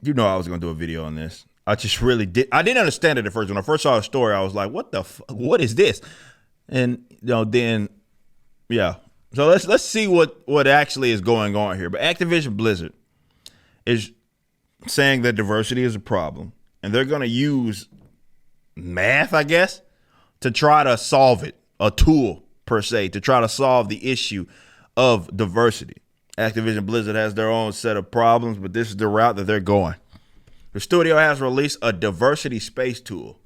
You know I was gonna do a video on this. I just really did. I didn't understand it at first. When I first saw the story, I was like, "What the? What is this?" And then yeah. So let's see what actually is going on here. But Activision Blizzard is saying that diversity is a problem, and they're gonna use math, I guess, to try to solve it. A tool per se to try to solve the issue of diversity. Activision Blizzard has their own set of problems, but this is the route that they're going. The studio has released a diversity space tool.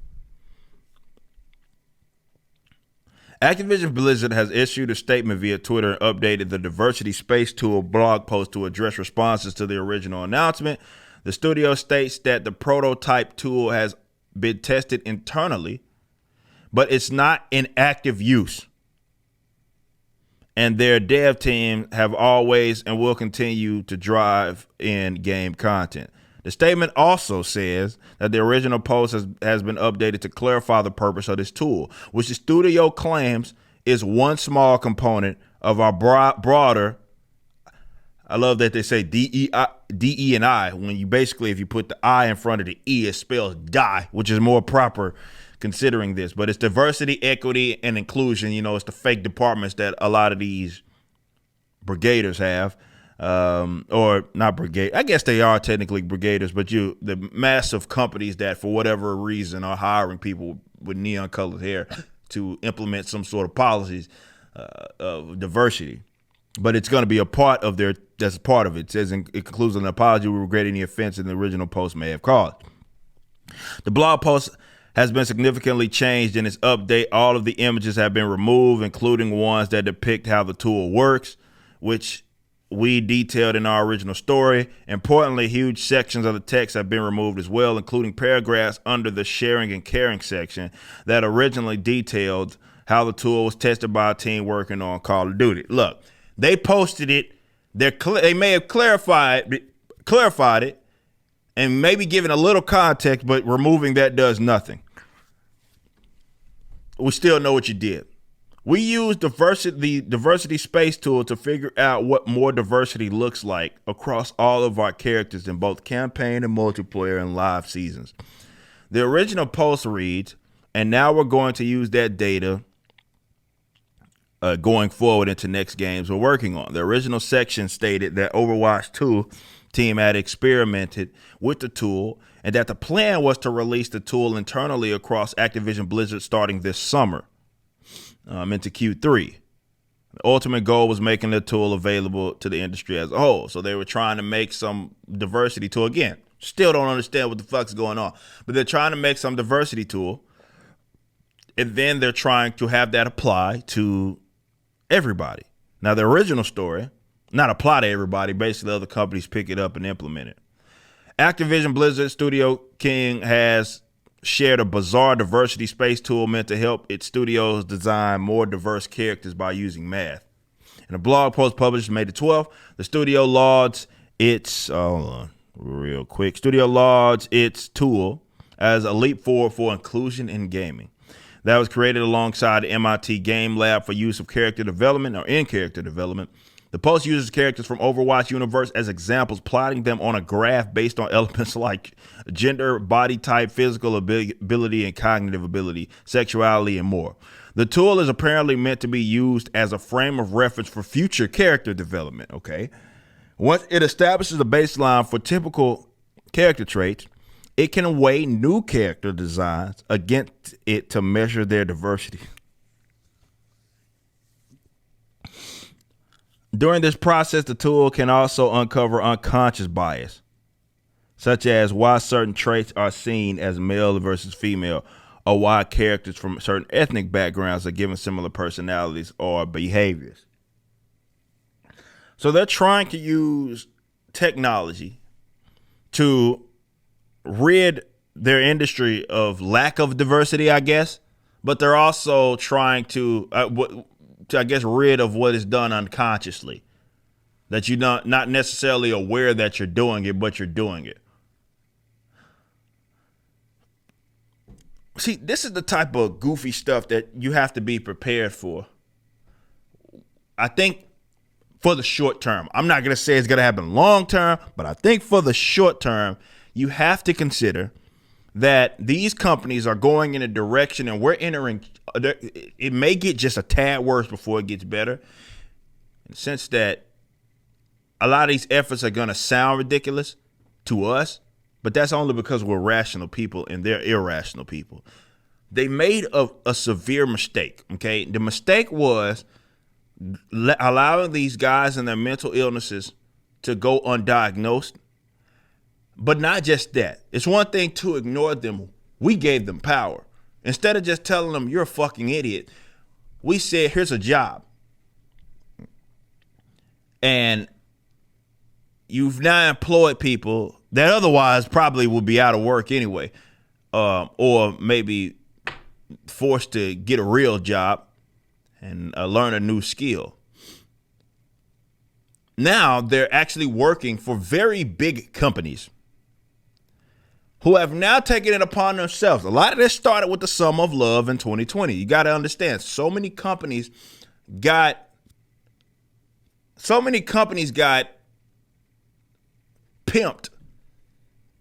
Activision Blizzard has issued a statement via Twitter and updated the diversity space tool blog post to address responses to the original announcement. The studio states that the prototype tool has been tested internally, but it's not in active use. And their dev team have always and will continue to drive in-game content. The statement also says that the original post has been updated to clarify the purpose of this tool, which the studio claims is one small component of our broader. I love that they say D-E and I. When you basically, if you put the I in front of the E, it spells die, which is more proper considering this. But it's diversity, equity, and inclusion. You know, it's the fake departments that a lot of these brigaders have. Or not brigade. I guess they are technically brigaders, but the massive companies that for whatever reason are hiring people with neon colored hair to implement some sort of policies of diversity. But it's going to be a part of that's part of it. It says it concludes an apology. We regret any offense in the original post may have caused. The blog post has been significantly changed in its update. All of the images have been removed, including ones that depict how the tool works, which we detailed in our original story. Importantly, huge sections of the text have been removed as well, including paragraphs under the sharing and caring section that originally detailed how the tool was tested by a team working on Call of Duty. Look, they posted it. They may have clarified it and maybe given a little context, but removing that does nothing. We still know what you did. We use the diversity space tool to figure out what more diversity looks like across all of our characters in both campaign and multiplayer and live seasons. The original post reads, and now we're going to use that data going forward into next games we're working on. The original section stated that Overwatch 2 team had experimented with the tool and that the plan was to release the tool internally across Activision Blizzard starting this summer. Into Q3. The ultimate goal was making the tool available to the industry as a whole. So they were trying to make some diversity tool. Again, still don't understand what the fuck's going on. But they're trying to make some diversity tool. And then they're trying to have that apply to everybody. Now, the original story, not apply to everybody. Basically, other companies pick it up and implement it. Activision Blizzard Studio King has shared a bizarre diversity space tool meant to help its studios design more diverse characters by using math. In a blog post published May the 12th, the studio lauds its tool as a leap forward for inclusion in gaming. That was created alongside the MIT Game Lab for use of character development or in character development. The post uses characters from Overwatch universe as examples, plotting them on a graph based on elements like gender, body type, physical ability, and cognitive ability, sexuality, and more. The tool is apparently meant to be used as a frame of reference for future character development, okay? Once it establishes a baseline for typical character traits, it can weigh new character designs against it to measure their diversity. During this process, the tool can also uncover unconscious bias, such as why certain traits are seen as male versus female, or why characters from certain ethnic backgrounds are given similar personalities or behaviors. So they're trying to use technology to rid their industry of lack of diversity, I guess, but they're also trying to I guess, rid of what is done unconsciously, that you're not necessarily aware that you're doing it, but you're doing it. See, this is the type of goofy stuff that you have to be prepared for. I think for the short term, I'm not going to say it's going to happen long term, but I think for the short term, you have to consider that these companies are going in a direction and we're entering, it may get just a tad worse before it gets better, in the sense that a lot of these efforts are going to sound ridiculous to us, but that's only because we're rational people and they're irrational people. They made a severe mistake, okay? The mistake was allowing these guys and their mental illnesses to go undiagnosed. But not just that. It's one thing to ignore them. We gave them power. Instead of just telling them you're a fucking idiot, we said, here's a job. And you've now employed people that otherwise probably would be out of work anyway, or maybe forced to get a real job and learn a new skill. Now they're actually working for very big companies who have now taken it upon themselves. A lot of this started with the Summer of Love in 2020. You got to understand, so many companies got pimped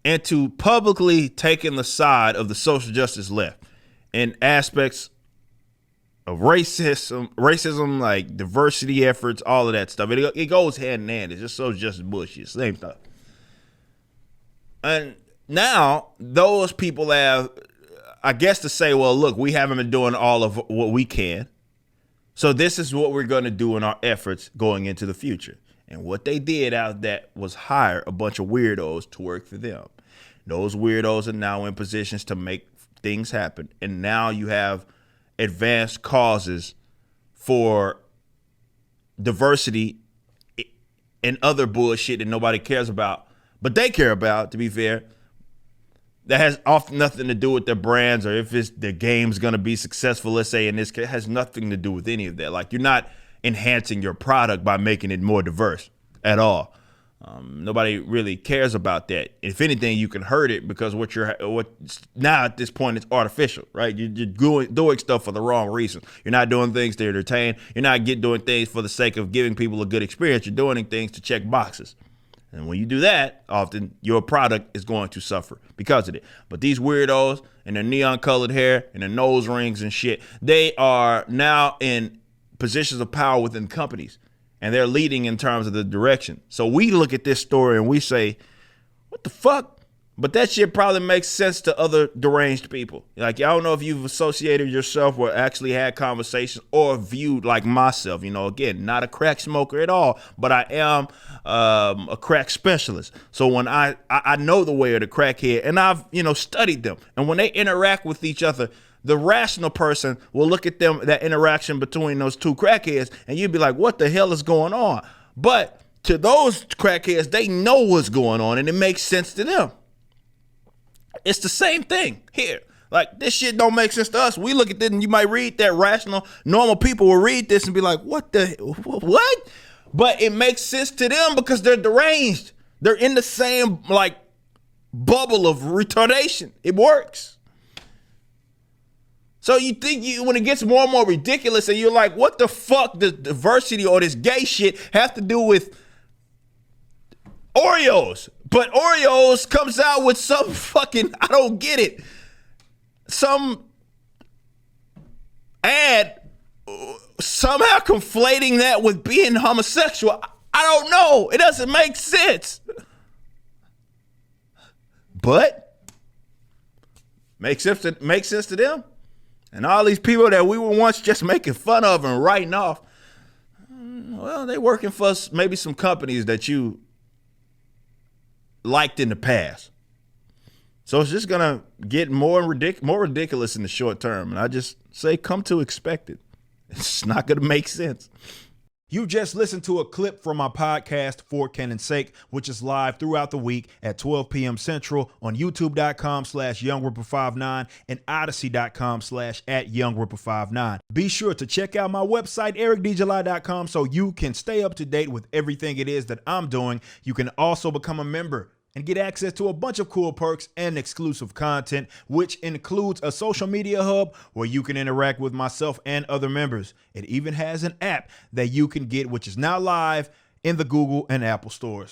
into publicly taking the side of the social justice left in aspects of racism, like diversity efforts, all of that stuff. It goes hand in hand. It's just social justice bullshit, same stuff. And now those people have, I guess, to say, well, look, we haven't been doing all of what we can, so this is what we're going to do in our efforts going into the future. And what they did out of that was hire a bunch of weirdos to work for them. Those weirdos are now in positions to make things happen. And now you have advanced causes for diversity and other bullshit that nobody cares about, but they care about, to be fair. That has often nothing to do with their brands or if the game's going to be successful, let's say in this case, has nothing to do with any of that. Like, you're not enhancing your product by making it more diverse at all. Nobody really cares about that. If anything, you can hurt it because what now at this point it's artificial, right? You're doing stuff for the wrong reason. You're not doing things to entertain. You're not doing things for the sake of giving people a good experience. You're doing things to check boxes. And when you do that, often your product is going to suffer because of it. But these weirdos and their neon colored hair and their nose rings and shit, they are now in positions of power within companies. And they're leading in terms of the direction. So we look at this story and we say, what the fuck? But that shit probably makes sense to other deranged people. Like, I don't know if you've associated yourself or actually had conversations or viewed like myself. Again, not a crack smoker at all, but I am a crack specialist. So when I know the way of the crackhead, and I've, studied them. And when they interact with each other, the rational person will look at that interaction between those two crackheads, and you'd be like, what the hell is going on? But to those crackheads, they know what's going on, and it makes sense to them. It's the same thing here. Like, this shit don't make sense to us. We look at this, and you might read that. Rational, normal people will read this and be like, what? But it makes sense to them because they're deranged. They're in the same, bubble of retardation. It works. So you think when it gets more and more ridiculous and you're like, what the fuck does diversity or this gay shit have to do with Oreos? But Oreos comes out with some fucking, I don't get it, some ad somehow conflating that with being homosexual. I don't know. It doesn't make sense. But makes sense to them. And all these people that we were once just making fun of and writing off, well, they working for maybe some companies that you liked in the past. So it's just going to get more ridiculous in the short term. And I just say, come to expect it. It's not going to make sense. You just listened to a clip from my podcast, For Canon's Sake, which is live throughout the week at 12 p.m. Central on youtube.com/YoungRipper59 and odyssey.com/@YoungRipper59. Be sure to check out my website, ericdjuly.com, so you can stay up to date with everything it is that I'm doing. You can also become a member and get access to a bunch of cool perks and exclusive content, which includes a social media hub where you can interact with myself and other members. It even has an app that you can get, which is now live in the Google and Apple stores.